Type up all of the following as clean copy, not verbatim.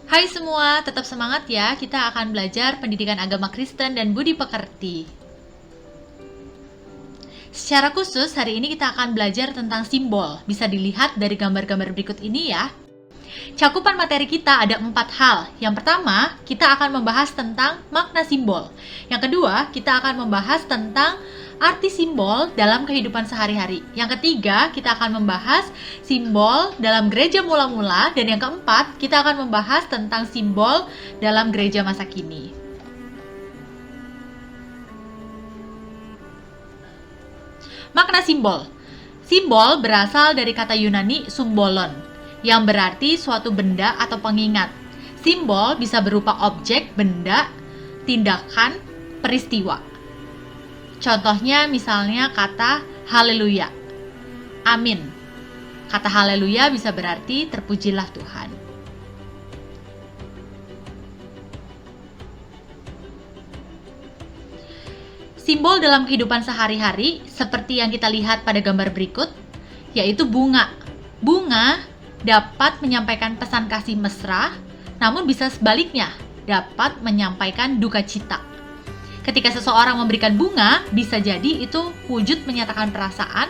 Hai semua, tetap semangat ya. Kita akan belajar pendidikan agama Kristen dan budi pekerti. Secara khusus, hari ini kita akan belajar tentang simbol. Bisa dilihat dari gambar-gambar berikut ini ya. Cakupan materi kita ada 4 hal. Yang pertama, kita akan membahas tentang makna simbol. Yang kedua, kita akan membahas tentang arti simbol dalam kehidupan sehari-hari. Yang ketiga, kita akan membahas simbol dalam gereja mula-mula. Dan yang keempat, kita akan membahas tentang simbol dalam gereja masa kini. Makna simbol. Simbol berasal dari kata Yunani sumbolon, yang berarti suatu benda atau pengingat. Simbol bisa berupa objek, benda, tindakan, peristiwa. Contohnya misalnya kata haleluya, amin. Kata haleluya bisa berarti terpujilah Tuhan. Simbol dalam kehidupan sehari-hari seperti yang kita lihat pada gambar berikut, yaitu bunga. Bunga dapat menyampaikan pesan kasih mesra, namun bisa sebaliknya, dapat menyampaikan duka cita. Ketika seseorang memberikan bunga, bisa jadi itu wujud menyatakan perasaan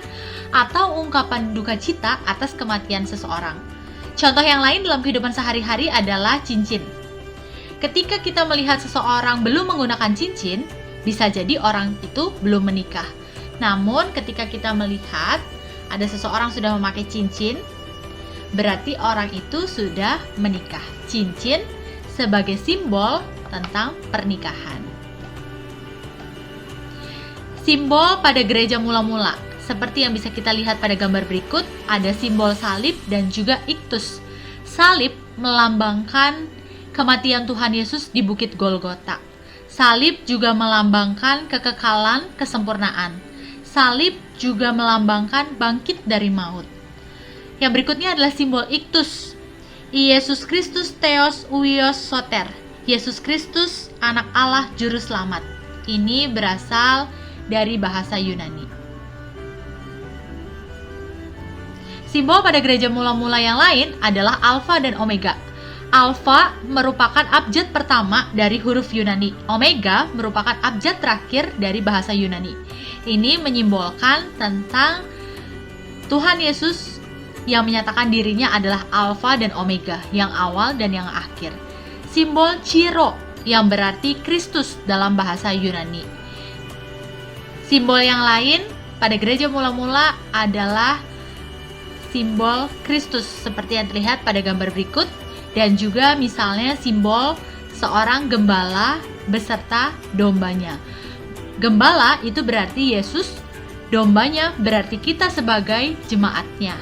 atau ungkapan duka cita atas kematian seseorang. Contoh yang lain dalam kehidupan sehari-hari adalah cincin. Ketika kita melihat seseorang belum menggunakan cincin, bisa jadi orang itu belum menikah. Namun ketika kita melihat ada seseorang sudah memakai cincin, berarti orang itu sudah menikah. Cincin sebagai simbol tentang pernikahan. Simbol pada gereja mula-mula, seperti yang bisa kita lihat pada gambar berikut, ada simbol salib dan juga iktus. Salib melambangkan kematian Tuhan Yesus di Bukit Golgota. Salib juga melambangkan kekekalan, kesempurnaan. Salib juga melambangkan bangkit dari maut. Yang berikutnya adalah simbol iktus. Yesus Kristus Theos Uios Soter. Yesus Kristus, anak Allah juru selamat. Ini berasal dari bahasa Yunani. Simbol pada gereja mula-mula yang lain adalah alfa dan omega. Alfa merupakan abjad pertama dari huruf Yunani. Omega merupakan abjad terakhir dari bahasa Yunani. Ini menyimbolkan tentang Tuhan Yesus yang menyatakan dirinya adalah alfa dan omega, yang awal dan yang akhir. Simbol Ciro yang berarti Kristus dalam bahasa Yunani. Simbol yang lain pada gereja mula-mula adalah simbol Kristus seperti yang terlihat pada gambar berikut. Dan juga misalnya simbol seorang gembala beserta dombanya. Gembala itu berarti Yesus, dombanya berarti kita sebagai jemaatnya,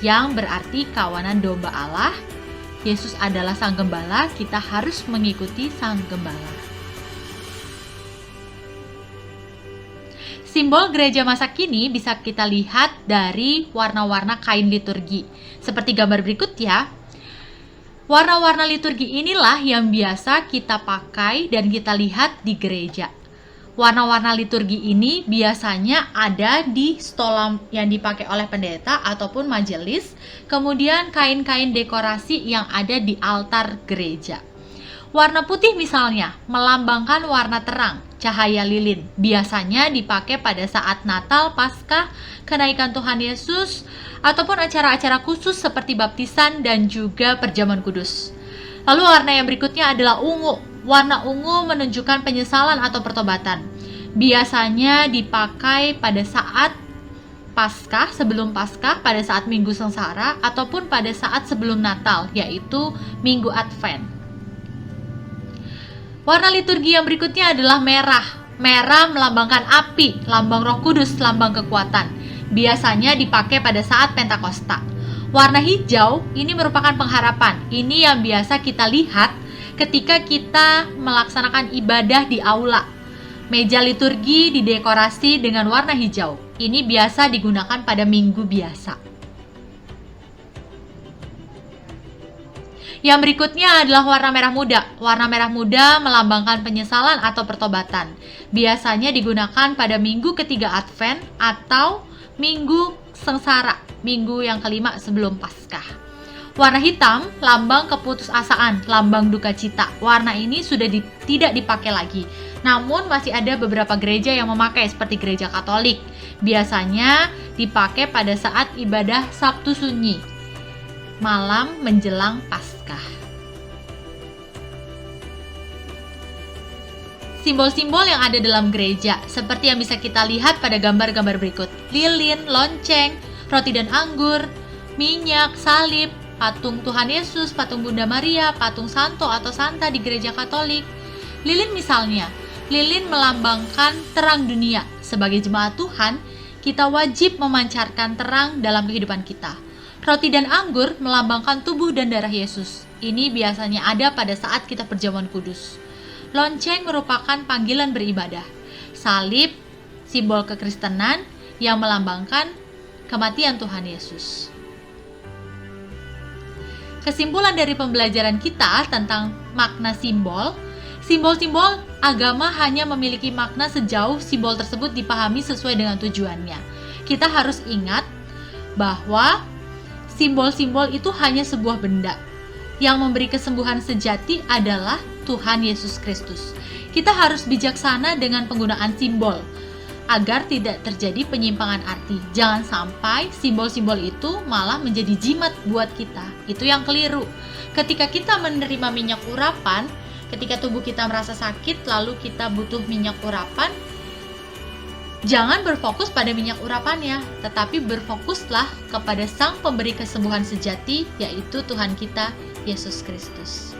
yang berarti kawanan domba Allah. Yesus adalah sang gembala, kita harus mengikuti sang gembala. Simbol gereja masa kini bisa kita lihat dari warna-warna kain liturgi. Seperti gambar berikut ya. Warna-warna liturgi inilah yang biasa kita pakai dan kita lihat di gereja. Warna-warna liturgi ini biasanya ada di stolam yang dipakai oleh pendeta ataupun majelis, kemudian kain-kain dekorasi yang ada di altar gereja. Warna putih misalnya melambangkan warna terang, cahaya lilin. Biasanya dipakai pada saat Natal, Paskah, kenaikan Tuhan Yesus, ataupun acara-acara khusus seperti baptisan dan juga perjamuan kudus. Lalu warna yang berikutnya adalah ungu. Warna ungu menunjukkan penyesalan atau pertobatan. Biasanya dipakai pada saat Paskah, sebelum Paskah, pada saat Minggu Sengsara, ataupun pada saat sebelum Natal, yaitu Minggu Advent. Warna liturgi yang berikutnya adalah merah. Merah melambangkan api, lambang Roh Kudus, lambang kekuatan. Biasanya dipakai pada saat Pentakosta. Warna hijau ini merupakan pengharapan. Ini yang biasa kita lihat ketika kita melaksanakan ibadah di aula. Meja liturgi didekorasi dengan warna hijau. Ini biasa digunakan pada minggu biasa. Yang berikutnya adalah warna merah muda. Warna merah muda melambangkan penyesalan atau pertobatan. Biasanya digunakan pada minggu ketiga Advent atau minggu sengsara, minggu yang kelima sebelum Paskah. Warna hitam, lambang keputusasaan, lambang duka cita. Warna ini sudah tidak dipakai lagi. Namun masih ada beberapa gereja yang memakai, seperti gereja Katolik. Biasanya dipakai pada saat ibadah Sabtu Sunyi, malam menjelang Paskah. Simbol-simbol yang ada dalam gereja, seperti yang bisa kita lihat pada gambar-gambar berikut. Lilin, lonceng, roti dan anggur, minyak, salib, patung Tuhan Yesus, patung Bunda Maria, patung Santo atau Santa di gereja Katolik. Lilin misalnya, lilin melambangkan terang dunia. Sebagai jemaat Tuhan, kita wajib memancarkan terang dalam kehidupan kita. Roti dan anggur melambangkan tubuh dan darah Yesus. Ini biasanya ada pada saat kita perjamuan kudus. Lonceng merupakan panggilan beribadah. Salib, simbol kekristenan yang melambangkan kematian Tuhan Yesus. Kesimpulan dari pembelajaran kita tentang makna simbol, simbol-simbol agama hanya memiliki makna sejauh simbol tersebut dipahami sesuai dengan tujuannya. Kita harus ingat bahwa simbol-simbol itu hanya sebuah benda. Yang memberi kesembuhan sejati adalah Tuhan Yesus Kristus. Kita harus bijaksana dengan penggunaan simbol agar tidak terjadi penyimpangan arti. Jangan sampai simbol-simbol itu malah menjadi jimat buat kita. Itu yang keliru. Ketika kita menerima minyak urapan, ketika tubuh kita merasa sakit lalu kita butuh minyak urapan, jangan berfokus pada minyak urapannya, tetapi berfokuslah kepada Sang Pemberi kesembuhan sejati, yaitu Tuhan kita, Yesus Kristus.